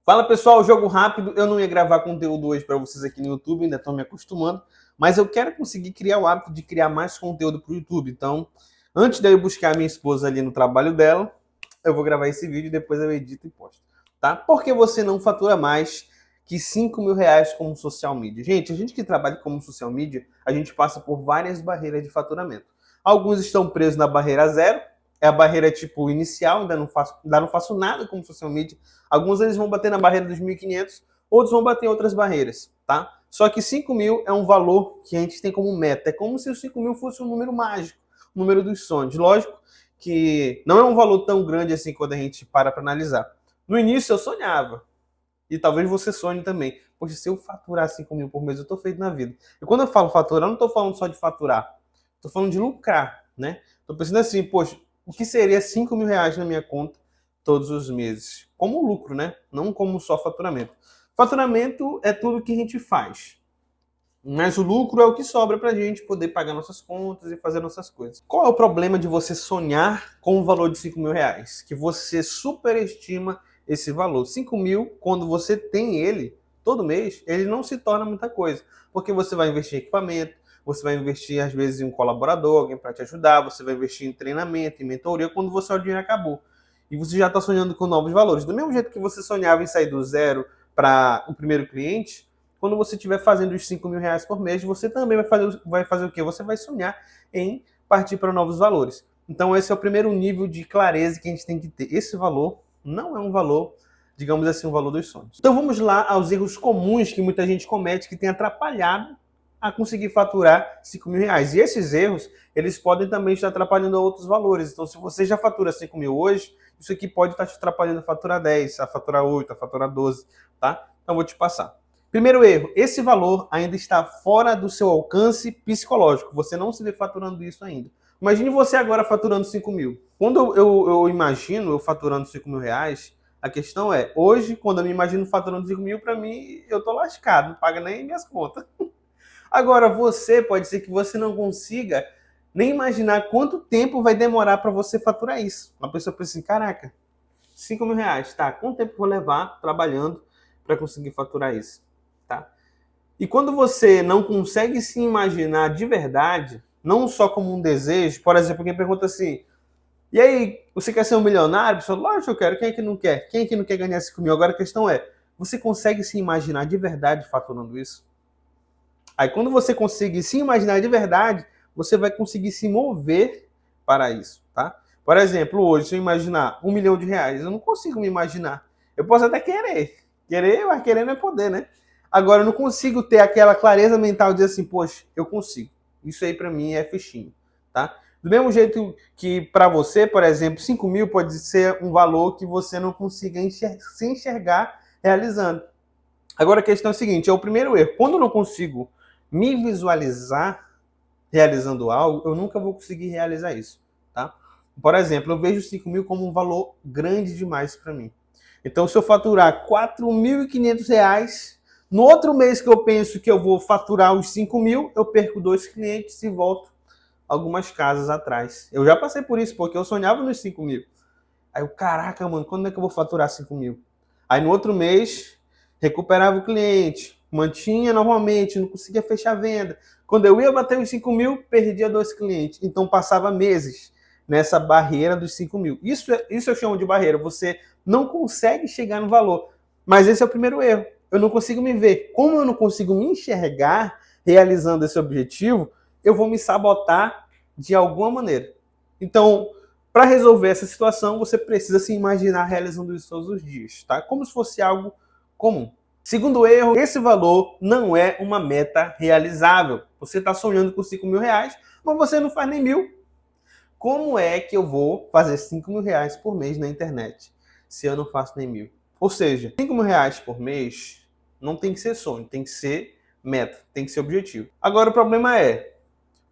Fala pessoal, jogo rápido. Eu não ia gravar conteúdo hoje para vocês aqui no YouTube, ainda estou me acostumando, mas eu quero conseguir criar o hábito de criar mais conteúdo para o YouTube. Então, antes de eu buscar a minha esposa ali no trabalho dela, eu vou gravar esse vídeo e depois eu edito e posto, tá? Por que você não fatura mais que 5 mil reais como social media? Gente, a gente que trabalha como social media, a gente passa por várias barreiras de faturamento. Alguns estão presos na barreira zero, é a barreira tipo inicial, ainda não faço nada como social media. Alguns eles vão bater na barreira dos 1.500, outros vão bater em outras barreiras, tá? Só que 5 mil é um valor que a gente tem como meta. É como se os 5 mil fosse um número mágico, um número dos sonhos. Lógico que não é um valor tão grande assim quando a gente para analisar. No início eu sonhava, e talvez você sonhe também. Poxa, se eu faturar 5 mil por mês, eu tô feito na vida. E quando eu falo faturar, eu não tô falando só de faturar, tô falando de lucrar, né? Tô pensando assim, poxa, o que seria 5 mil reais na minha conta todos os meses? Como lucro, né? Não como só faturamento. Faturamento é tudo que a gente faz. Mas o lucro é o que sobra pra gente poder pagar nossas contas e fazer nossas coisas. Qual é o problema de você sonhar com o valor de 5 mil reais? Que você superestima esse valor. 5 mil, quando você tem ele, todo mês, ele não se torna muita coisa. Porque você vai investir em equipamento, você vai investir às vezes em um colaborador, alguém para te ajudar, você vai investir em treinamento, em mentoria, quando você o dinheiro acabou. E você já está sonhando com novos valores. Do mesmo jeito que você sonhava em sair do zero para o primeiro cliente, quando você estiver fazendo os 5 mil reais por mês, você também vai fazer o quê? Você vai sonhar em partir para novos valores. Então esse é o primeiro nível de clareza que a gente tem que ter. Esse valor não é um valor, digamos assim, um valor dos sonhos. Então vamos lá aos erros comuns que muita gente comete que tem atrapalhado a conseguir faturar 5 mil reais. E esses erros, eles podem também estar atrapalhando outros valores. Então se você já fatura 5 mil hoje, isso aqui pode estar te atrapalhando a faturar 10, a faturar 8, a faturar 12, tá? Então vou te passar. Primeiro erro, esse valor ainda está fora do seu alcance psicológico. Você não se vê faturando isso ainda. Imagine você agora faturando 5 mil. Quando eu imagino eu faturando 5 mil reais, a questão é, hoje, quando eu me imagino faturando 5 mil, para mim, eu tô lascado, não paga nem minhas contas. Agora, pode ser que você não consiga nem imaginar quanto tempo vai demorar para você faturar isso. Uma pessoa pensa assim, caraca, 5 mil reais, tá, quanto tempo eu vou levar trabalhando para conseguir faturar isso? Tá? E quando você não consegue se imaginar de verdade, não só como um desejo, por exemplo, alguém pergunta assim, e aí, você quer ser um milionário? Pessoal, lógico que eu quero, quem é que não quer? Quem é que não quer ganhar 5 mil? Agora a questão é, você consegue se imaginar de verdade faturando isso? Aí quando você conseguir se imaginar de verdade, você vai conseguir se mover para isso, tá? Por exemplo, hoje, se eu imaginar 1 milhão de reais, eu não consigo me imaginar. Eu posso até querer. Mas querer não é poder, né? Agora, eu não consigo ter aquela clareza mental de dizer assim, poxa, eu consigo. Isso aí para mim é fichinho, tá? Do mesmo jeito que para você, por exemplo, 5 mil pode ser um valor que você não consiga se enxergar realizando. Agora a questão é a seguinte, é o primeiro erro. Quando eu não consigo me visualizar realizando algo, eu nunca vou conseguir realizar isso, tá? Por exemplo, eu vejo 5 mil como um valor grande demais para mim. Então, se eu faturar 4.500 reais, no outro mês que eu penso que eu vou faturar os 5 mil, eu perco 2 clientes e volto algumas casas atrás. Eu já passei por isso, porque eu sonhava nos 5 mil. Aí eu, caraca, mano, quando é que eu vou faturar 5 mil? Aí no outro mês, recuperava o cliente, mantinha novamente, não conseguia fechar a venda. Quando eu ia bater os 5 mil, perdia 2 clientes. Então passava meses nessa barreira dos 5 mil. Isso eu chamo de barreira. Você não consegue chegar no valor. Mas esse é o primeiro erro. Eu não consigo me ver. Como eu não consigo me enxergar realizando esse objetivo, eu vou me sabotar de alguma maneira. Então, para resolver essa situação, você precisa se imaginar realizando isso todos os dias, tá? Como se fosse algo comum. Segundo erro, esse valor não é uma meta realizável. Você está sonhando com 5 mil reais, mas você não faz nem 1.000. Como é que eu vou fazer 5 mil reais por mês na internet se eu não faço nem 1.000? Ou seja, 5 mil reais por mês não tem que ser sonho, tem que ser meta, tem que ser objetivo. Agora o problema é,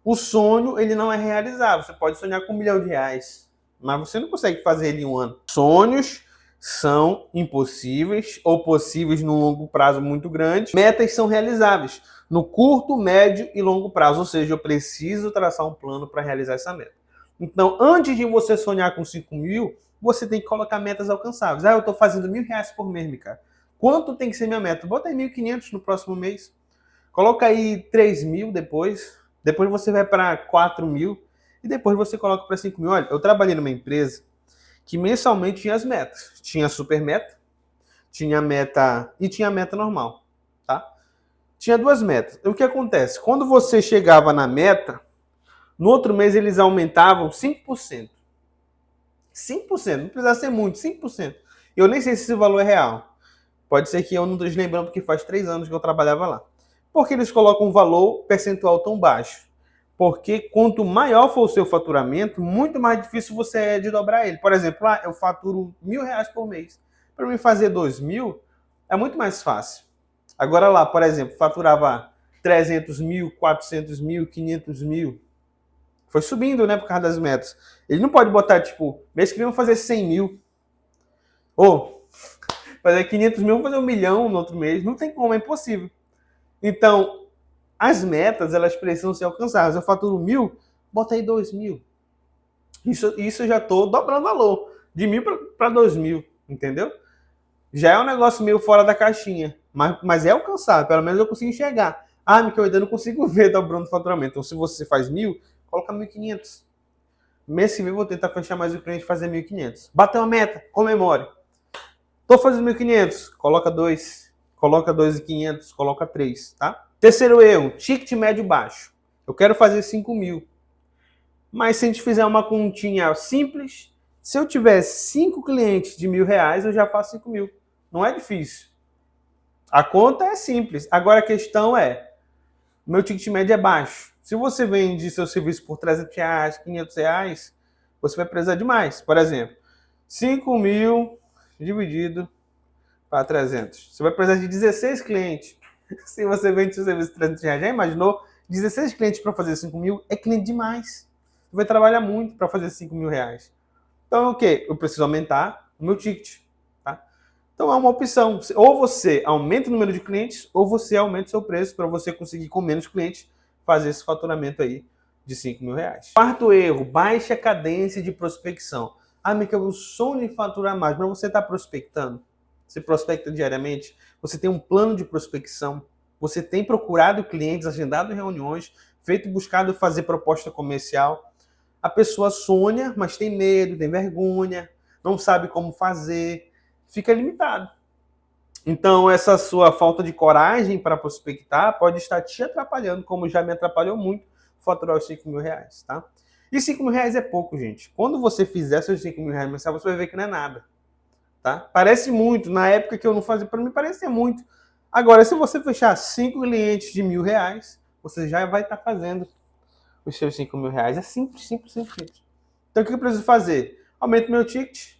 o sonho ele não é realizável. Você pode sonhar com 1 milhão de reais, mas você não consegue fazer ele em um ano. Sonhos são impossíveis ou possíveis num longo prazo muito grande. Metas são realizáveis no curto, médio e longo prazo. Ou seja, eu preciso traçar um plano para realizar essa meta. Então, antes de você sonhar com 5 mil, você tem que colocar metas alcançáveis. Eu estou fazendo 1.000 reais por mês, cara. Quanto tem que ser minha meta? Bota aí 1.500 no próximo mês. Coloca aí 3.000 depois. Depois você vai para 4.000. E depois você coloca para 5.000. Olha, eu trabalhei numa empresa que mensalmente tinha as metas. Tinha a super meta, tinha a meta e tinha a meta normal, tá? Tinha duas metas. E o que acontece? Quando você chegava na meta, no outro mês eles aumentavam 5%. 5%, não precisa ser muito, 5%. Eu nem sei se esse valor é real. Pode ser que eu não esteja lembrando, porque faz 3 anos que eu trabalhava lá. Por que eles colocam um valor percentual tão baixo? Porque quanto maior for o seu faturamento, muito mais difícil você é de dobrar ele. Por exemplo, eu faturo R$ 1.000 por mês. Para mim fazer 2.000 é muito mais fácil. Agora lá, por exemplo, faturava 300 mil, 400 mil, 500 mil. Foi subindo, né, por causa das metas. Ele não pode botar, tipo, mês que vem vamos fazer 100 mil. Ou fazer 500 mil, vamos fazer 1 milhão no outro mês. Não tem como, é impossível. Então, as metas, elas precisam ser alcançadas. Eu faturo 1.000, bota aí 2.000. Isso eu já estou dobrando o valor. De 1.000 para 2.000, entendeu? Já é um negócio meio fora da caixinha. Mas é alcançável, pelo menos eu consigo enxergar. Ah, Miquel, eu ainda não consigo ver dobrando o faturamento. Então, se você faz 1.000, coloca 1.500. Mês que vem eu vou tentar fechar mais o cliente e fazer 1.500. Bateu a meta, comemore. Tô fazendo 1.500, coloca 2. Coloca 2.500, coloca 3, tá? Terceiro erro, ticket médio baixo. Eu quero fazer 5.000. Mas se a gente fizer uma continha simples, se eu tiver 5 clientes de R$ 1.000, eu já faço 5.000. Não é difícil. A conta é simples. Agora a questão é, meu ticket médio é baixo. Se você vende seu serviço por R$300, R$500, você vai precisar de mais. Por exemplo, 5.000 dividido para 300. Você vai precisar de 16 clientes. Se você vende seu serviço por R$300, já imaginou? 16 clientes para fazer 5.000 é cliente demais. Você vai trabalhar muito para fazer R$5.000. Então, o quê? Eu preciso aumentar o meu ticket. Tá? Então, é uma opção. Ou você aumenta o número de clientes, ou você aumenta o seu preço para você conseguir, com menos clientes, fazer esse faturamento aí de R$5.000. Quarto erro, baixa cadência de prospecção. Ah, Miquel, eu sonho de faturar mais, mas você está prospectando? Você prospecta diariamente? Você tem um plano de prospecção? Você tem procurado clientes, agendado reuniões, buscado fazer proposta comercial? A pessoa sonha, mas tem medo, tem vergonha, não sabe como fazer, fica limitado. Então, essa sua falta de coragem para prospectar pode estar te atrapalhando, como já me atrapalhou muito, faturar os R$5.000, tá? E R$5.000 é pouco, gente. Quando você fizer seus R$5.000 mensal, você vai ver que não é nada, tá? Parece muito. Na época que eu não fazia, para mim parecia muito. Agora, se você fechar 5 clientes de R$1.000, você já vai estar fazendo os seus R$5.000. É simples, simples, simples. Então, o que eu preciso fazer? Aumento meu ticket,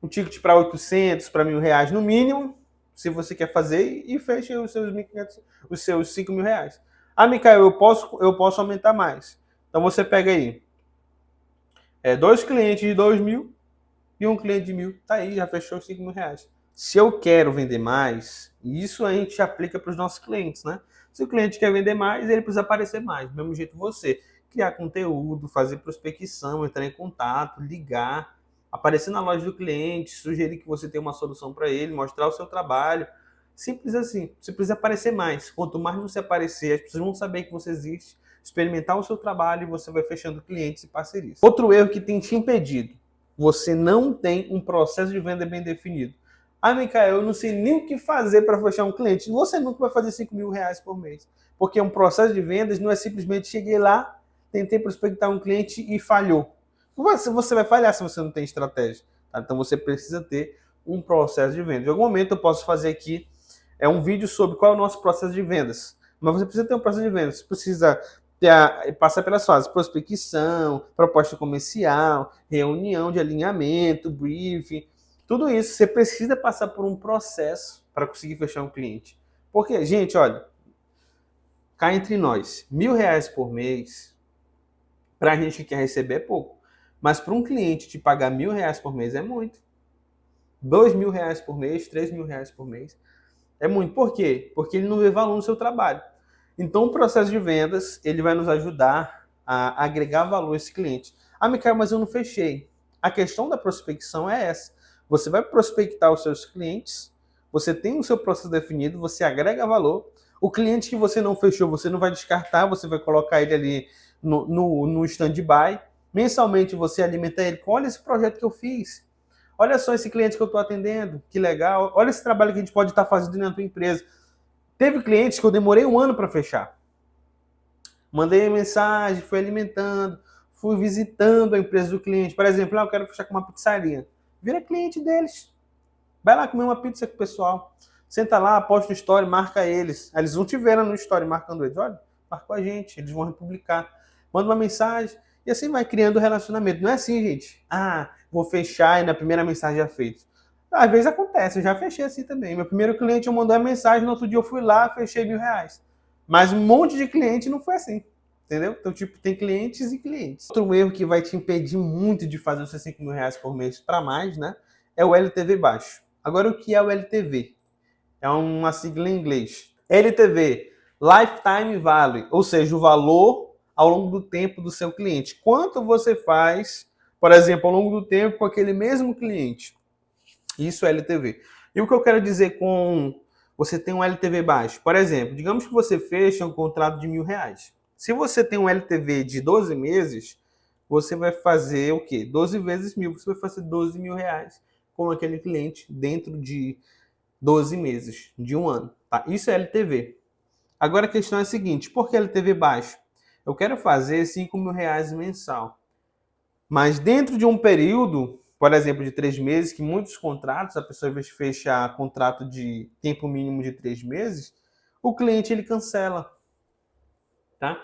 um ticket para 800, para R$1.000 no mínimo, se você quer fazer, e feche os seus 1.500, os seus R$5.000. Ah, Micael, eu posso aumentar mais. Então, você pega aí 2 clientes de 2.000 e um cliente de 1.000. Tá aí, já fechou os R$5.000. Se eu quero vender mais, isso a gente aplica para os nossos clientes, né? Se o cliente quer vender mais, ele precisa aparecer mais. Do mesmo jeito você. Criar conteúdo, fazer prospecção, entrar em contato, ligar, aparecer na loja do cliente, sugerir que você tem uma solução para ele, mostrar o seu trabalho. Simples assim. Você precisa aparecer mais. Quanto mais você aparecer, as pessoas vão saber que você existe, experimentar o seu trabalho e você vai fechando clientes e parcerias. Outro erro que tem te impedido. Você não tem um processo de venda bem definido. Ah, Micael, eu não sei nem o que fazer para fechar um cliente. Você nunca vai fazer R$5.000 por mês. Porque um processo de vendas não é simplesmente cheguei lá, tentei prospectar um cliente e falhou. Você vai falhar se você não tem estratégia. Tá? Então você precisa ter um processo de vendas. Em algum momento eu posso fazer aqui um vídeo sobre qual é o nosso processo de vendas. Mas você precisa ter um processo de vendas. Você precisa passar pelas fases: prospecção, proposta comercial, reunião de alinhamento, briefing. Tudo isso você precisa passar por um processo para conseguir fechar um cliente. Porque, gente, olha, cá entre nós, R$1.000 por mês, para a gente que quer receber é pouco. Mas para um cliente te pagar R$1.000 por mês é muito. R$2.000 por mês, R$3.000 por mês é muito. Por quê? Porque ele não vê valor no seu trabalho. Então, o processo de vendas, ele vai nos ajudar a agregar valor a esse cliente. Ah, Micael, mas eu não fechei. A questão da prospecção é essa. Você vai prospectar os seus clientes, você tem o seu processo definido, você agrega valor. O cliente que você não fechou, você não vai descartar, você vai colocar ele ali no stand-by. Mensalmente você alimenta ele com: olha esse projeto que eu fiz, olha só esse cliente que eu estou atendendo, que legal, olha esse trabalho que a gente pode estar fazendo na tua empresa. Teve clientes que eu demorei 1 ano para fechar. Mandei mensagem, fui alimentando, fui visitando a empresa do cliente. Por exemplo, eu quero fechar com uma pizzaria. Vira cliente deles. Vai lá comer uma pizza com o pessoal. Senta lá, posta no story, marca eles. Aí eles vão te ver no story marcando eles. Olha, marcou a gente, eles vão republicar. Manda uma mensagem e assim vai criando relacionamento. Não é assim, gente. Ah, vou fechar e na primeira mensagem já feito. Às vezes acontece, eu já fechei assim também. Meu primeiro cliente eu mandei a mensagem, no outro dia eu fui lá, fechei R$ 1.000. Mas um monte de cliente não foi assim. Entendeu? Então, tipo, tem clientes e clientes. Outro erro que vai te impedir muito de fazer os seus R$ 5.000 por mês para mais, né? É o LTV baixo. Agora, o que é o LTV? É uma sigla em inglês. LTV, Lifetime Value, ou seja, o valor ao longo do tempo do seu cliente. Quanto você faz, por exemplo, ao longo do tempo com aquele mesmo cliente? Isso é LTV. E o que eu quero dizer com você tem um LTV baixo? Por exemplo, digamos que você fecha um contrato de R$ 1.000. Se você tem um LTV de 12 meses, você vai fazer o quê? 12 vezes 1.000. Você vai fazer R$ 12.000 com aquele cliente dentro de 12 meses, de 1 ano. Tá? Isso é LTV. Agora a questão é a seguinte: por que LTV baixo? Eu quero fazer R$ 5.000 mensal. Mas dentro de um período, por exemplo, de 3 meses, que muitos contratos, a pessoa vai fechar contrato de tempo mínimo de 3 meses, o cliente ele cancela. Tá?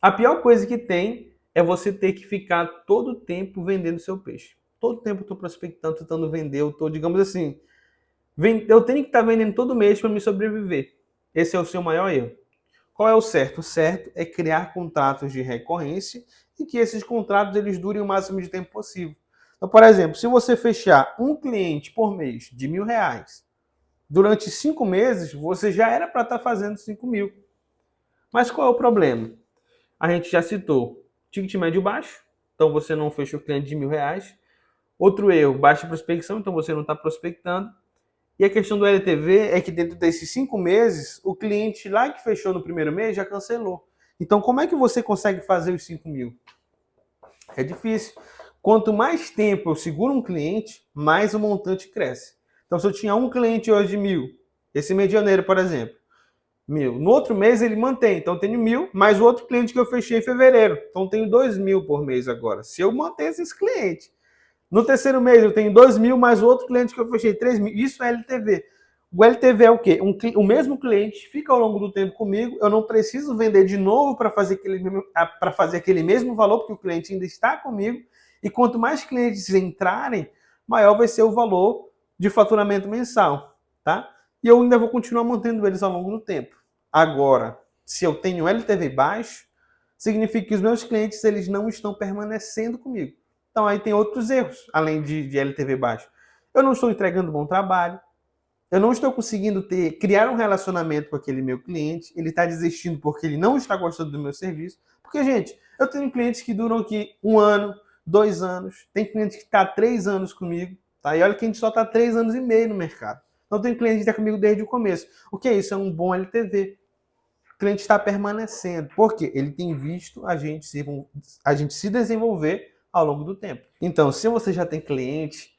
A pior coisa que tem é você ter que ficar todo o tempo vendendo seu peixe. Todo o tempo eu estou prospectando, tentando vender, eu estou, digamos assim, eu tenho que estar vendendo todo mês para me sobreviver. Esse é o seu maior erro. Qual é o certo? O certo é criar contratos de recorrência e que esses contratos eles durem o máximo de tempo possível. Então, por exemplo, se você fechar um cliente por mês de R$ 1.000, durante 5 meses, você já era para estar fazendo 5.000. Mas qual é o problema? A gente já citou ticket médio baixo, então você não fecha o cliente de R$ 1.000. Outro erro, baixa prospecção, então você não está prospectando. E a questão do LTV é que dentro desses 5 meses, o cliente lá que fechou no primeiro mês já cancelou. Então, como é que você consegue fazer os 5.000? É difícil. Quanto mais tempo eu seguro um cliente, mais o montante cresce. Então, se eu tinha um cliente hoje de 1.000, esse mês de janeiro, por exemplo, 1.000. No outro mês ele mantém, então eu tenho 1.000, mais o outro cliente que eu fechei em fevereiro. Então eu tenho 2.000 por mês agora. Se eu manter esses clientes. No terceiro mês eu tenho 2.000, mais o outro cliente que eu fechei 3.000. Isso é LTV. O LTV é o quê? O mesmo cliente fica ao longo do tempo comigo, eu não preciso vender de novo para fazer aquele mesmo valor, porque o cliente ainda está comigo. E quanto mais clientes entrarem, maior vai ser o valor de faturamento mensal. Tá? E eu ainda vou continuar mantendo eles ao longo do tempo. Agora, se eu tenho LTV baixo, significa que os meus clientes eles não estão permanecendo comigo. Então aí tem outros erros, além de LTV baixo. Eu não estou entregando bom trabalho, eu não estou conseguindo criar um relacionamento com aquele meu cliente, ele está desistindo porque ele não está gostando do meu serviço. Porque, gente, eu tenho clientes que duram aqui 1 ano, 2 anos, tem cliente que está 3 anos comigo, tá? E olha que a gente só está 3 anos e meio no mercado. Então tem cliente que está comigo desde o começo. O que é isso? É um bom LTV. O cliente está permanecendo. Por quê? Ele tem visto a gente se desenvolver ao longo do tempo. Então, se você já tem cliente,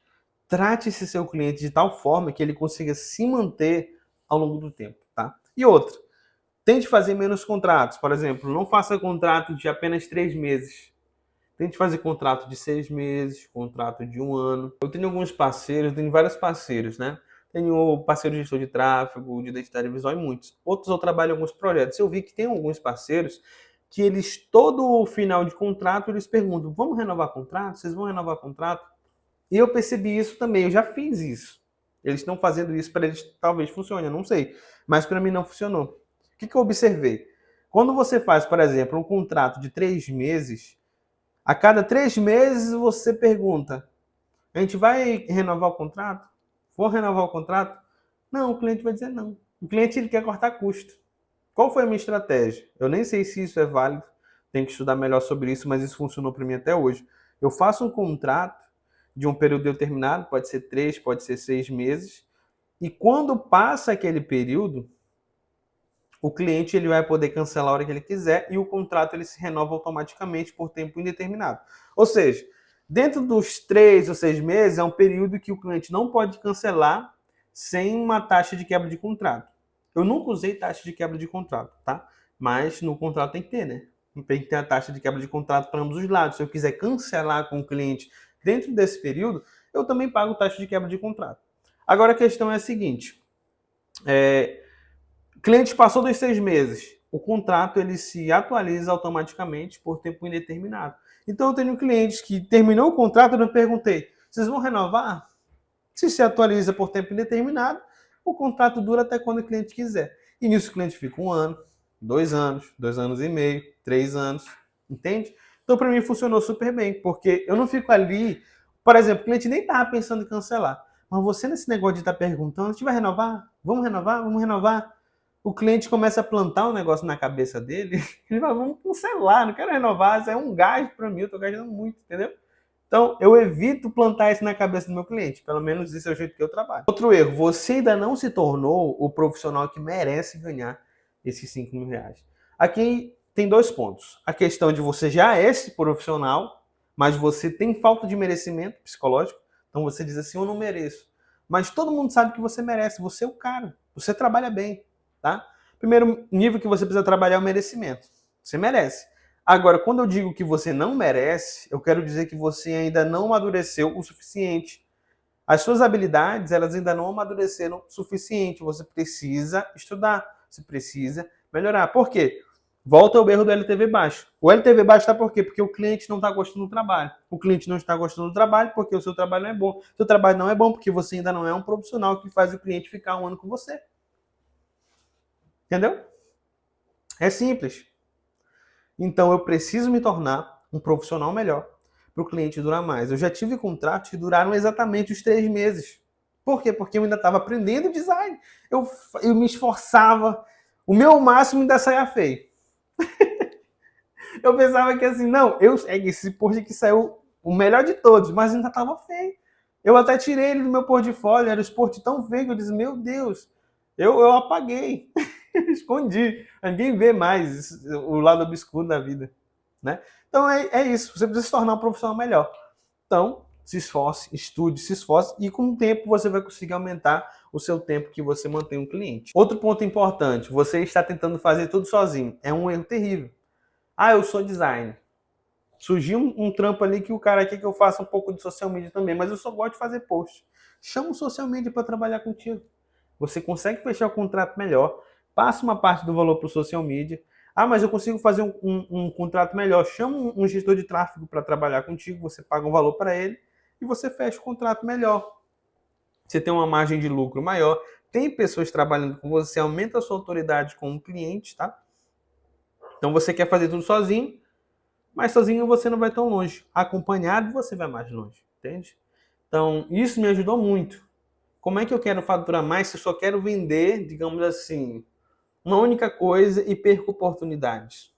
trate esse seu cliente de tal forma que ele consiga se manter ao longo do tempo, tá? E outra, tente fazer menos contratos. Por exemplo, não faça contrato de apenas 3 meses. Tente fazer contrato de 6 meses, contrato de 1 ano. Eu tenho alguns parceiros, tenho vários parceiros, né? Tenho parceiro de gestor de tráfego, de identidade visual e muitos. Outros eu trabalho em alguns projetos. Eu vi que tem alguns parceiros que eles, todo final de contrato, eles perguntam: vamos renovar contrato? Vocês vão renovar contrato? E eu percebi isso também, eu já fiz isso. Eles estão fazendo isso, para eles talvez funcione, eu não sei. Mas para mim não funcionou. O que eu observei? Quando você faz, por exemplo, um contrato de 3 meses, a cada 3 meses você pergunta: a gente vai renovar o contrato? Vou renovar o contrato? Não, o cliente vai dizer não. O cliente ele quer cortar custo. Qual foi a minha estratégia? Eu nem sei se isso é válido, tenho que estudar melhor sobre isso, mas isso funcionou para mim até hoje. Eu faço um contrato de um período determinado, pode ser 3, pode ser 6 meses, E quando passa aquele período, o cliente ele vai poder cancelar a hora que ele quiser e o contrato ele se renova automaticamente por tempo indeterminado. Ou seja, dentro dos 3 ou 6 meses é um período que o cliente não pode cancelar sem uma taxa de quebra de contrato. Eu nunca usei taxa de quebra de contrato, tá? Mas no contrato tem que ter, né? Tem que ter a taxa de quebra de contrato para ambos os lados. Se eu quiser cancelar com o cliente dentro desse período, eu também pago taxa de quebra de contrato. Agora a questão é a seguinte: o cliente passou dos 6 meses, o contrato ele se atualiza automaticamente por tempo indeterminado. Então eu tenho clientes que terminou o contrato, eu me perguntei, vocês vão renovar? Se atualiza por tempo indeterminado, o contrato dura até quando o cliente quiser. E nisso o cliente fica 1 ano, 2 anos e meio, 3 anos, entende? Então para mim funcionou super bem, porque eu não fico ali, por exemplo, o cliente nem estava pensando em cancelar, mas você nesse negócio de estar perguntando, a gente vai renovar? Vamos renovar? Vamos renovar? O cliente começa a plantar um negócio na cabeça dele, ele fala, vamos cancelar, não quero renovar, isso é um gasto para mim, eu estou gastando muito, entendeu? Então, eu evito plantar isso na cabeça do meu cliente. Pelo menos esse é o jeito que eu trabalho. Outro erro, você ainda não se tornou o profissional que merece ganhar esses 5 mil reais. Aqui tem 2 pontos. A questão de você já é esse profissional, mas você tem falta de merecimento psicológico. Então você diz assim, eu não mereço. Mas todo mundo sabe que você merece, você é o cara. Você trabalha bem, tá? Primeiro nível que você precisa trabalhar é o merecimento. Você merece. Agora, quando eu digo que você não merece, eu quero dizer que você ainda não amadureceu o suficiente. As suas habilidades, elas ainda não amadureceram o suficiente. Você precisa estudar, você precisa melhorar. Por quê? Volta ao erro do LTV baixo. O LTV baixo está por quê? Porque o cliente não está gostando do trabalho. O cliente não está gostando do trabalho porque o seu trabalho não é bom. O seu trabalho não é bom porque você ainda não é um profissional que faz o cliente ficar 1 ano com você. Entendeu? É simples. Então eu preciso me tornar um profissional melhor para o cliente durar mais. Eu já tive contratos que duraram exatamente os 3 meses. Por quê? Porque eu ainda estava aprendendo design. Eu me esforçava. O meu máximo ainda saía feio. Eu pensava que assim, não, esse post aqui saiu o melhor de todos, mas ainda estava feio. Eu até tirei ele do meu portfólio, era um post tão feio que eu disse, meu Deus, eu apaguei. Escondi. Ninguém vê mais o lado obscuro da vida, né? Então é isso. Você precisa se tornar um profissional melhor. Então, se esforce, estude, se esforce e com o tempo você vai conseguir aumentar o seu tempo que você mantém um cliente. Outro ponto importante, você está tentando fazer tudo sozinho. É um erro terrível. Ah, eu sou designer. Surgiu um trampo ali que o cara quer que eu faça um pouco de social media também, mas eu só gosto de fazer post. Chama o social media para trabalhar contigo. Você consegue fechar o contrato melhor, passa uma parte do valor para o social media. Ah, mas eu consigo fazer um contrato melhor. Chama um gestor de tráfego para trabalhar contigo, você paga um valor para ele e você fecha o contrato melhor. Você tem uma margem de lucro maior, tem pessoas trabalhando com você, aumenta a sua autoridade como cliente, tá? Então você quer fazer tudo sozinho, mas sozinho você não vai tão longe. Acompanhado você vai mais longe, entende? Então isso me ajudou muito. Como é que eu quero faturar mais se eu só quero vender, digamos assim, uma única coisa e perco oportunidades?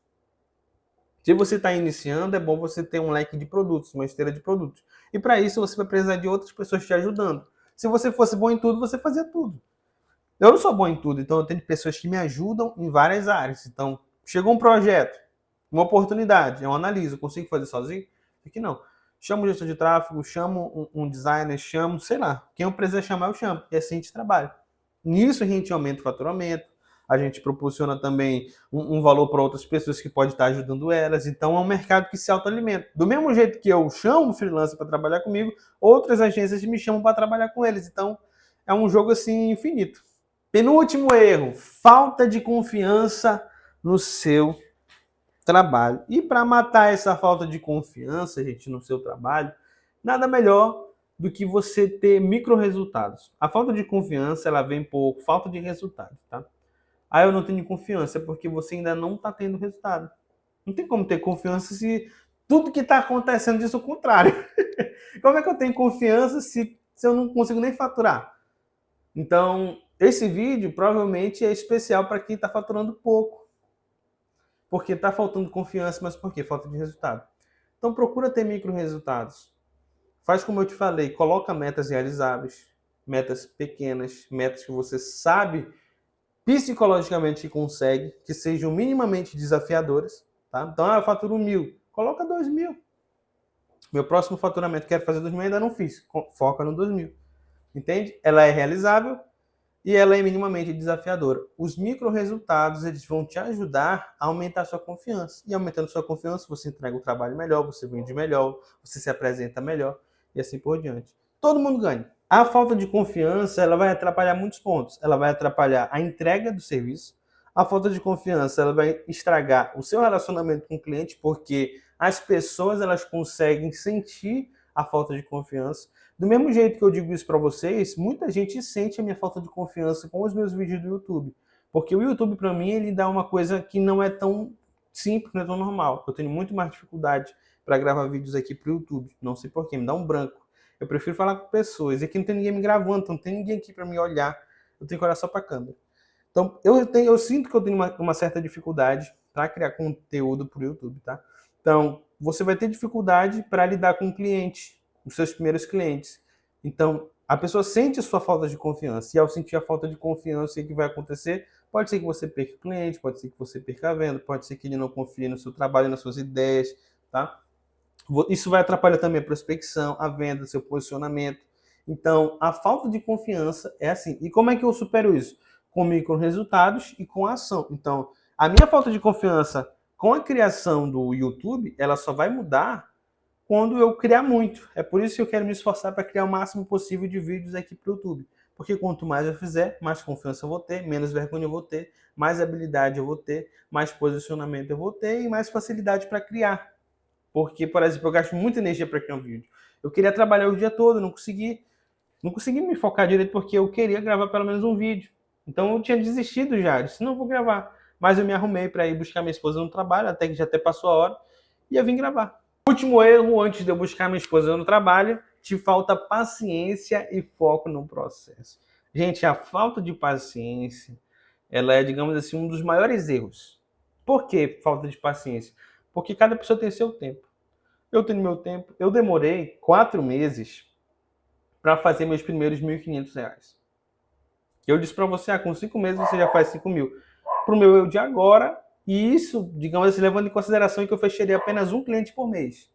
Se você está iniciando, é bom você ter um leque de produtos, uma esteira de produtos. E para isso você vai precisar de outras pessoas te ajudando. Se você fosse bom em tudo, você fazia tudo. Eu não sou bom em tudo, então eu tenho pessoas que me ajudam em várias áreas. Então, chegou um projeto, uma oportunidade, eu analiso, consigo fazer sozinho? Aqui não. Chamo um gestor de tráfego, chamo um designer, chamo, sei lá, quem eu precisar chamar, eu chamo. E assim a gente trabalha. Nisso a gente aumenta o faturamento, a gente proporciona também um valor para outras pessoas que pode estar ajudando elas. Então é um mercado que se autoalimenta. Do mesmo jeito que eu chamo freelancer para trabalhar comigo, outras agências me chamam para trabalhar com eles. Então é um jogo assim infinito. Penúltimo erro, falta de confiança no seu trabalho. E para matar essa falta de confiança, gente, no seu trabalho, nada melhor do que você ter micro resultados. A falta de confiança, ela vem por falta de resultado, tá? Ah, eu não tenho confiança porque você ainda não está tendo resultado. Não tem como ter confiança se tudo que está acontecendo diz o contrário. Como é que eu tenho confiança se eu não consigo nem faturar? Então, esse vídeo provavelmente é especial para quem está faturando pouco. Porque está faltando confiança, mas por quê? Falta de resultado. Então, procura ter micro resultados. Faz como eu te falei, coloca metas realizáveis. metas pequenas, metas que você sabe psicologicamente que consegue, que sejam minimamente desafiadoras, tá? Então, eu faturo 1.000, coloca 2.000. Meu próximo faturamento, quero fazer 2.000, ainda não fiz, foca no 2.000. Entende? Ela é realizável e ela é minimamente desafiadora. Os micro resultados, eles vão te ajudar a aumentar a sua confiança. E aumentando sua confiança, você entrega o trabalho melhor, você vende melhor, você se apresenta melhor e assim por diante. Todo mundo ganha. A falta de confiança, ela vai atrapalhar muitos pontos. Ela vai atrapalhar a entrega do serviço. A falta de confiança, ela vai estragar o seu relacionamento com o cliente, porque as pessoas, elas conseguem sentir a falta de confiança. Do mesmo jeito que eu digo isso para vocês, muita gente sente a minha falta de confiança com os meus vídeos do YouTube. Porque o YouTube, para mim, ele dá uma coisa que não é tão simples, não é tão normal. Eu tenho muito mais dificuldade para gravar vídeos aqui para o YouTube. Não sei porquê, me dá um branco. Eu prefiro falar com pessoas. E aqui não tem ninguém me gravando, então não tem ninguém aqui para me olhar. Eu tenho que olhar só para a câmera. Então, eu sinto que eu tenho uma certa dificuldade para criar conteúdo para o YouTube, tá? Então, você vai ter dificuldade para lidar com o cliente, os seus primeiros clientes. Então, a pessoa sente a sua falta de confiança. E ao sentir a falta de confiança, o que vai acontecer? Pode ser que você perca o cliente, pode ser que você perca a venda, pode ser que ele não confie no seu trabalho, nas suas ideias, tá? Isso vai atrapalhar também a prospecção, a venda, seu posicionamento. Então, a falta de confiança é assim. E como é que eu supero isso? Com micro resultados e com a ação. Então, a minha falta de confiança com a criação do YouTube, ela só vai mudar quando eu criar muito. É por isso que eu quero me esforçar para criar o máximo possível de vídeos aqui para o YouTube. Porque quanto mais eu fizer, mais confiança eu vou ter, menos vergonha eu vou ter, mais habilidade eu vou ter, mais posicionamento eu vou ter e mais facilidade para criar. Porque, por exemplo, eu gasto muita energia para criar um vídeo. Eu queria trabalhar o dia todo, não consegui me focar direito porque eu queria gravar pelo menos um vídeo. Então eu tinha desistido já, disse, não vou gravar. Mas eu me arrumei para ir buscar minha esposa no trabalho, até que já até passou a hora, e eu vim gravar. Último erro, antes de eu buscar minha esposa no trabalho, te falta paciência e foco no processo. Gente, a falta de paciência, ela é, digamos assim, um dos maiores erros. Por que falta de paciência? Porque cada pessoa tem seu tempo. Eu tenho meu tempo. Eu demorei 4 meses para fazer meus primeiros R$ 1.500. Eu disse para você, com 5 meses você já faz 5.000. Para o meu eu de agora, e isso, digamos assim, levando em consideração que eu fecharia apenas um cliente por mês.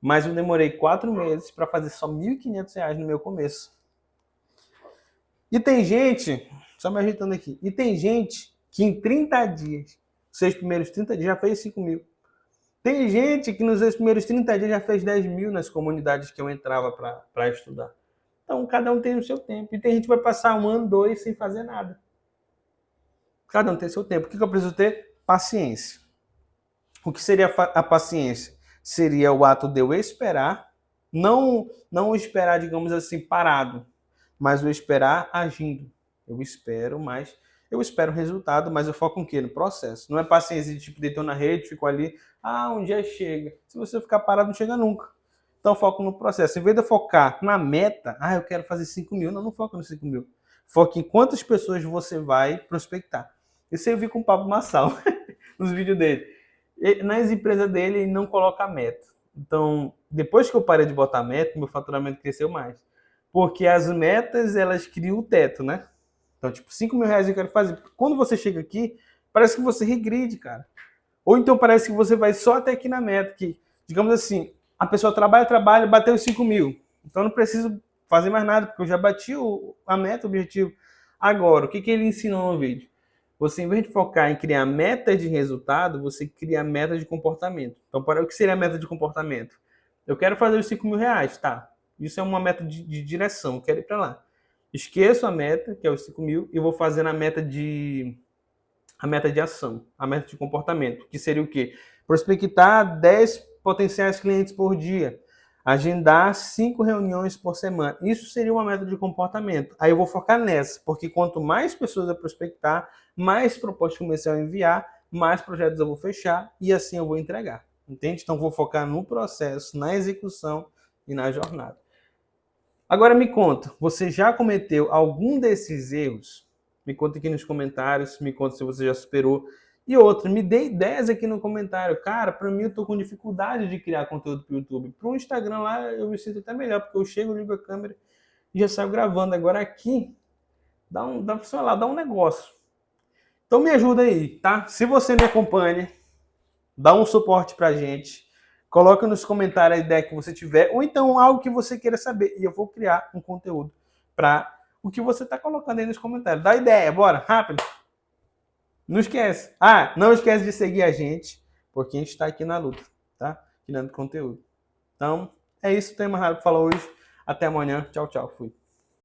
Mas eu demorei 4 meses para fazer só R$ 1.500 no meu começo. E tem gente, só me ajeitando aqui, e tem gente que em 30 dias, seus primeiros 30 dias já fez 5.000. Tem gente que nos seus primeiros 30 dias já fez 10.000 nas comunidades que eu entrava para estudar. Então, cada um tem o seu tempo. E tem gente que vai passar 1 ano, 2 sem fazer nada. Cada um tem o seu tempo. O que eu preciso ter? Paciência. O que seria a paciência? Seria o ato de eu esperar, não esperar, digamos assim, parado, mas eu esperar agindo. Eu espero, mas eu espero o resultado, mas eu foco em quê? No processo. Não é paciência de tipo, deitou na rede, ficou ali, um dia chega. Se você ficar parado, não chega nunca. Então, foco no processo. Em vez de eu focar na meta, eu quero fazer 5.000, não foca nos 5.000. Foque em quantas pessoas você vai prospectar. Isso eu vi com o Pablo Massal, nos vídeos dele. Nas empresas dele, ele não coloca meta. Então, depois que eu parei de botar meta, meu faturamento cresceu mais. Porque as metas, elas criam o teto, né? Então, tipo, R$ 5.000 eu quero fazer. Quando você chega aqui, parece que você regride, cara. Ou então parece que você vai só até aqui na meta, que, digamos assim, a pessoa trabalha, bateu os 5.000. Então eu não preciso fazer mais nada, porque eu já bati a meta, o objetivo. Agora, o que ele ensinou no vídeo? Você, em vez de focar em criar metas de resultado, você cria metas de comportamento. Então, o que seria a meta de comportamento? Eu quero fazer os R$ 5.000, tá? Isso é uma meta de direção, eu quero ir para lá. Esqueço a meta, que é os 5.000, e vou fazer a meta de ação, a meta de comportamento, que seria o quê? Prospectar 10 potenciais clientes por dia, agendar 5 reuniões por semana. Isso seria uma meta de comportamento. Aí eu vou focar nessa, porque quanto mais pessoas eu prospectar, mais propostas comercial eu enviar, mais projetos eu vou fechar e assim eu vou entregar. Entende? Então vou focar no processo, na execução e na jornada. Agora me conta, você já cometeu algum desses erros? Me conta aqui nos comentários, me conta se você já superou. E outra, me dê ideias aqui no comentário. Cara, para mim eu tô com dificuldade de criar conteúdo para o YouTube. Para o Instagram lá eu me sinto até melhor, porque eu chego, ligo a câmera e já saiu gravando. Agora aqui, sei lá, dá um negócio. Então me ajuda aí, tá? Se você me acompanha, dá um suporte pra gente. Coloca nos comentários a ideia que você tiver, ou então algo que você queira saber. E eu vou criar um conteúdo para o que você está colocando aí nos comentários. Dá ideia, bora, rápido. Não esquece. Não esquece de seguir a gente, porque a gente está aqui na luta, tá? Criando conteúdo. Então, é isso. O tema rápido falou hoje. Até amanhã. Tchau, tchau. Fui.